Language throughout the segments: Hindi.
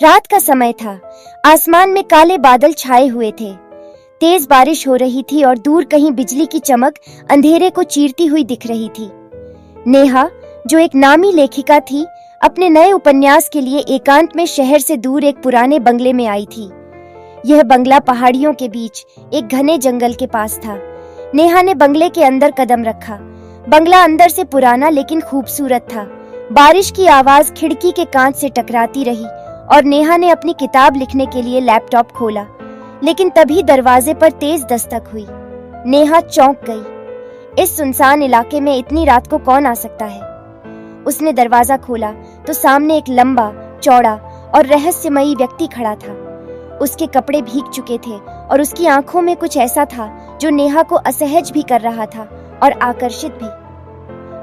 रात का समय था। आसमान में काले बादल छाए हुए थे। तेज बारिश हो रही थी और दूर कहीं बिजली की चमक अंधेरे को चीरती हुई दिख रही थी। नेहा, जो एक नामी लेखिका थी, अपने नए उपन्यास के लिए एकांत में शहर से दूर एक पुराने बंगले में आई थी। यह बंगला पहाड़ियों के बीच एक घने जंगल के पास था। नेहा ने बंगले के अंदर कदम रखा। बंगला अंदर से पुराना लेकिन खूबसूरत था। बारिश की आवाज खिड़की के कांच से टकराती रही और नेहा ने अपनी किताब लिखने के लिए लैपटॉप खोला, लेकिन तभी दरवाजे पर तेज दस्तक हुई। नेहा चौंक गई। इस सुनसान इलाके में इतनी रात को कौन आ सकता है? उसने दरवाजा खोला तो सामने एक लंबा, चौड़ा और रहस्यमयी व्यक्ति खड़ा था। उसके कपड़े भीग चुके थे और उसकी आंखों में कुछ ऐसा था जो नेहा को असहज भी कर रहा था और आकर्षित भी।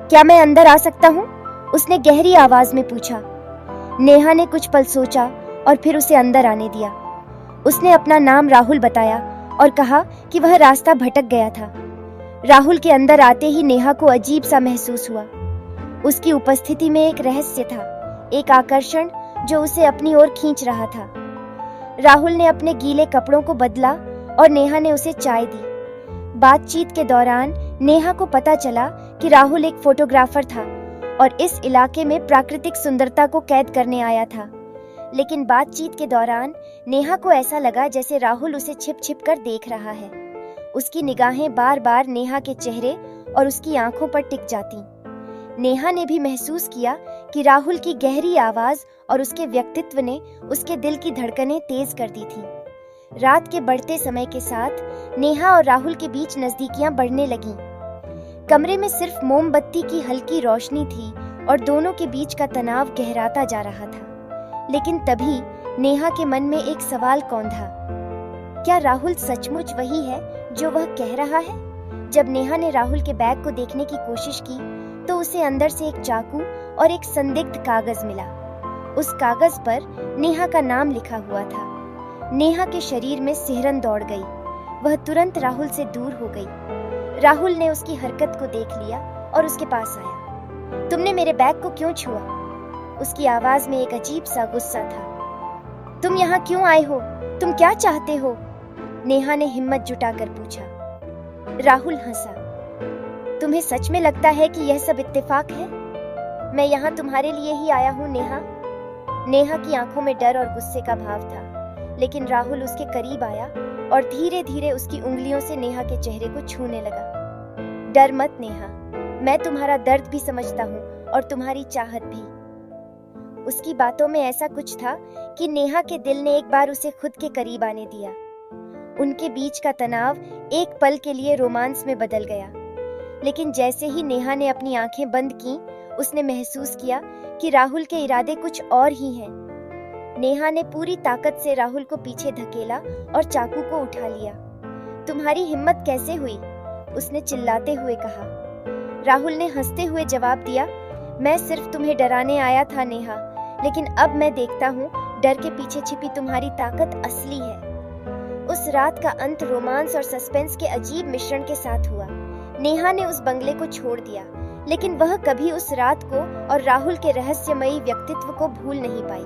क्या मैं अंदर आ सकता हूँ? उसने गहरी आवाज में पूछा। नेहा ने कुछ पल सोचा और फिर उसे अंदर आने दिया। उसने अपना नाम राहुल बताया और कहा कि वह रास्ता भटक गया था। राहुल के अंदर आते ही नेहा को अजीब सा महसूस हुआ। उसकी उपस्थिति में एक रहस्य था, एक आकर्षण जो उसे अपनी ओर खींच रहा था। राहुल ने अपने गीले कपड़ों को बदला और नेहा ने उसे चाय दी। बातचीत के दौरान नेहा को पता चला कि राहुल एक फोटोग्राफर था और इस इलाके में प्राकृतिक सुंदरता को कैद करने आया था। लेकिन बातचीत के दौरान नेहा को ऐसा लगा जैसे राहुल उसे छिप छिप कर देख रहा है। उसकी निगाहें बार बार नेहा के चेहरे और उसकी आंखों पर टिक जाती। नेहा ने भी महसूस किया कि राहुल की गहरी आवाज और उसके व्यक्तित्व ने उसके दिल की धड़कनें तेज कर दी थी। रात के बढ़ते समय के साथ नेहा और राहुल के बीच नजदीकियां बढ़ने लगीं। कमरे में सिर्फ मोमबत्ती की हल्की रोशनी थी और दोनों के बीच का तनाव गहराता जा रहा था। लेकिन तभी नेहा के मन में एक सवाल कौंधा। क्या राहुल सचमुच वही है जो वह कह रहा है? जब नेहा ने राहुल के बैग को देखने की कोशिश की तो उसे अंदर से एक चाकू और एक संदिग्ध कागज मिला। उस कागज पर नेहा का नाम लिखा हुआ था। नेहा के शरीर में सिहरन दौड़ गई। वह तुरंत राहुल से दूर हो गई। राहुल ने उसकी हरकत को देख लिया और उसके पास आया। तुमने मेरे बैग को क्यों छुआ? उसकी आवाज में एक अजीब सा गुस्सा था। तुम यहाँ क्यों आए हो? तुम क्या चाहते हो? नेहा ने हिम्मत जुटाकर पूछा। राहुल हंसा। तुम्हें सच में लगता है कि यह सब इत्तेफाक है? मैं यहाँ तुम्हारे लिए ही आया हूँ नेहा। नेहा की आंखों में डर और गुस्से का भाव था, लेकिन राहुल उसके करीब आया और धीरे धीरे उसकी उंगलियों से नेहा के चेहरे को छूने लगा। डर मत नेहा, मैं तुम्हारा दर्द भी समझता हूँ और तुम्हारी चाहत भी। उसकी बातों में ऐसा कुछ था कि नेहा के दिल ने एक बार उसे खुद के करीब आने दिया। उनके बीच का तनाव एक पल के लिए रोमांस में बदल गया। लेकिन जैसे ही नेहा ने अपनी आंखें बंद की, उसने महसूस किया कि राहुल के इरादे कुछ और ही हैं। नेहा ने पूरी ताकत से राहुल को पीछे धकेला और चाकू को उठा लिया। तुम्हारी हिम्मत कैसे हुई? उसने चिल्लाते हुए कहा। राहुल ने हंसते हुए जवाब दिया, मैं सिर्फ तुम्हें डराने आया था नेहा, लेकिन अब मैं देखता हूँ डर के पीछे छिपी तुम्हारी ताकत असली है। उस रात का अंत रोमांस और सस्पेंस के अजीब मिश्रण के साथ हुआ। नेहा ने उस बंगले को छोड़ दिया, लेकिन वह कभी उस रात को और राहुल के रहस्यमयी व्यक्तित्व को भूल नहीं पाई।